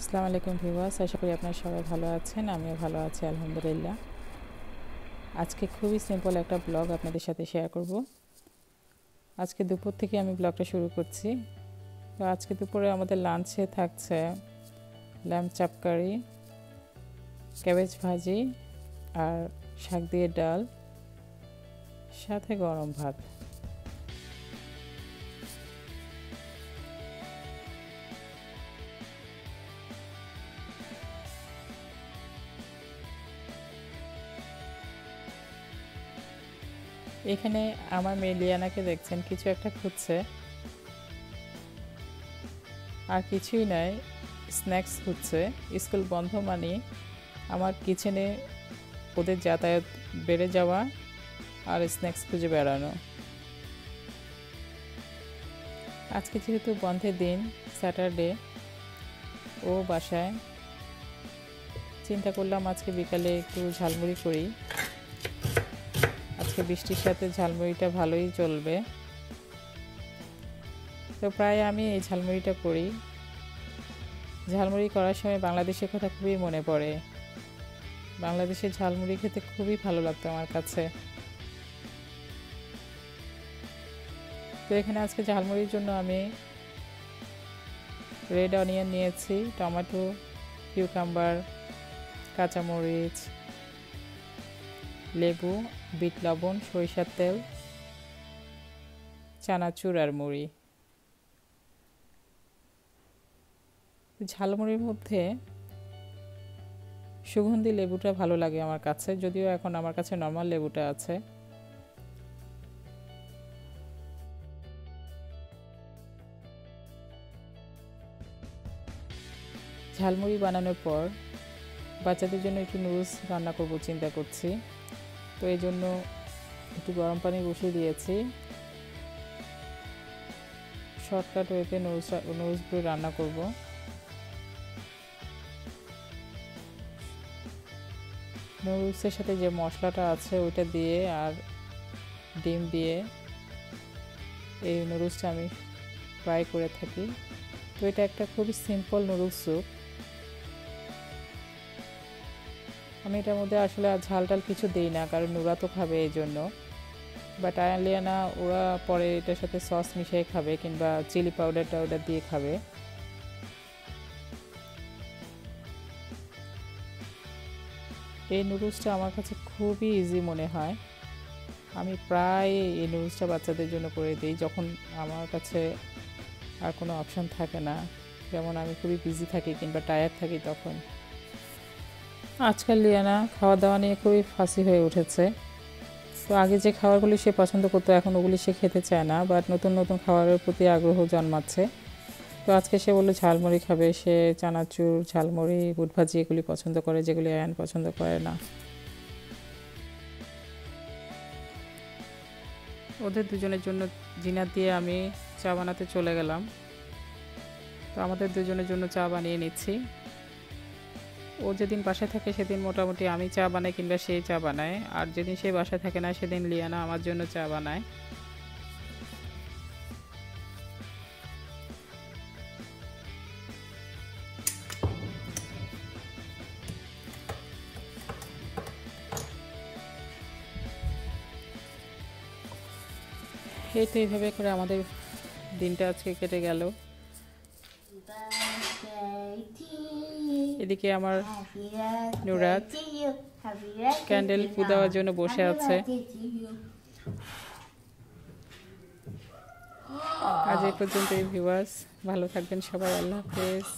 আসসালামু আলাইকুম ভিউয়ার্স, আশা করি আপনারা সবাই ভালো আছেন। আমিও ভালো আছি আলহামদুলিল্লাহ। আজকে খুবই সিম্পল একটা ব্লগ আপনাদের সাথে শেয়ার করব। আজকে দুপুর থেকে আমি ব্লগটা শুরু করছি। তো আজকে দুপুরে আমাদের লাঞ্চে থাকছে ল্যাম্ব চাপ কারি, ক্যাবেজ ভাজি আর শাক দিয়ে ডাল, সাথে গরম ভাত। এখানে আমার মেয়ে লিয়ানাকে দেখছেন কিছু একটা খুঁজছে, আর কিছুই নাই, স্ন্যাক্স খুঁজছে। স্কুল বন্ধ মানে আমার কিচেনে ওদের যাতায়াত বেড়ে যাওয়া আর স্ন্যাক্স খুঁজে বেড়ানো। আজকে যেহেতু বন্ধের দিন, স্যাটারডে, ও বাসায়, চিন্তা করলাম আজকে বিকালে একটু ঝালমুড়ি করি। আজকে বৃষ্টির সাথে ঝালমুড়িটা ভালোই চলবে, তো প্রায় আমি এই ঝালমুড়িটা করি। ঝালমুড়ি করার সময় বাংলাদেশের কথা খুবই মনে পড়ে। বাংলাদেশের ঝালমুড়ি খেতে খুবই ভালো লাগতো আমার কাছে। তো এখানে আজকে ঝালমুড়ির জন্য আমি রেড অনিয়ন নিয়েছি, টমেটো, কিউকাম্বার, কাঁচামরিচ, লেবু, বিট লবণ, সরিষার তেল, চানাচুর আর মুড়ি। ঝালমুড়ির মধ্যে সুগন্ধি লেবুটা ভালো লাগে আমার কাছে, যদিও এখন আমার কাছে নর্মাল লেবুটা আছে। ঝালমুড়ি বানানোর পর বাচ্চাদের জন্য একটু নুডলস রান্না করব চিন্তা করছি। তো এই জন্য একটু গরম পানি বসিয়ে দিয়েছি। শর্টকাট ওয়েতে নুডলসগুলো রান্না করব। নুডলসের সাথে যে মশলাটা আছে ওইটা দিয়ে আর ডিম দিয়ে এই নুডলসটা আমি ফ্রাই করে থাকি। তো এটা একটা খুবই সিম্পল নুডলস স্যুপ। আমি এটার মধ্যে আসলে ঝাল টাল কিছু দিই না, কারণ ওরা তো খাবে এই জন্য। বাট আয়ালিয়ানা ওরা পরে এটার সাথে সস মিশিয়ে খাবে কিংবা চিলি পাউডার টাউডার দিয়ে খাবে। এই নুডলসটা আমার কাছে খুবই ইজি মনে হয়। আমি প্রায় এই নুডলসটা বাচ্চাদের জন্য করে দিই যখন আমার কাছে আর কোনো অপশন থাকে না, যেমন আমি খুবই বিজি থাকি কিংবা টায়ার্ড থাকি তখন। আজকাল লিয়ানা খাওয়া দাওয়া নিয়ে খুবই ফাঁসি হয়ে উঠেছে। তো আগে যে খাবারগুলি সে পছন্দ করতো এখন ওগুলি সে খেতে চায় না, বাট নতুন নতুন খাবারের প্রতি আগ্রহ জন্মাচ্ছে। তো আজকে সে বললো ঝালমুড়ি খাবে, সে চানাচুর, ঝালমুড়ি, বুট ভাজি এগুলি পছন্দ করে, যেগুলি আয়ান পছন্দ করে না। ওদের দুজনের জন্য ডিনার দিয়ে আমি চা বানাতে চলে গেলাম। তো আমাদের দুজনের জন্য চা বানিয়ে নিচ্ছি। ও যেদিন বাসায় থাকে সেদিন মোটামুটি আমি চা বানাই কিংবা সে চা বানায়, আর যেদিন সে বাসায় থাকে না সেদিন লিয়ানা আমার জন্য চা বানায়। এই তো এইভাবে করে আমাদের দিনটা আজকে কেটে গেল। এদিকে আমার নুরাত ক্যান্ডেল পু দেওয়ার জন্য বসে আছে। আজ এই পর্যন্তই ভিউয়ার্স, ভালো থাকবেন সবাই, আল্লাহ হাফেজ।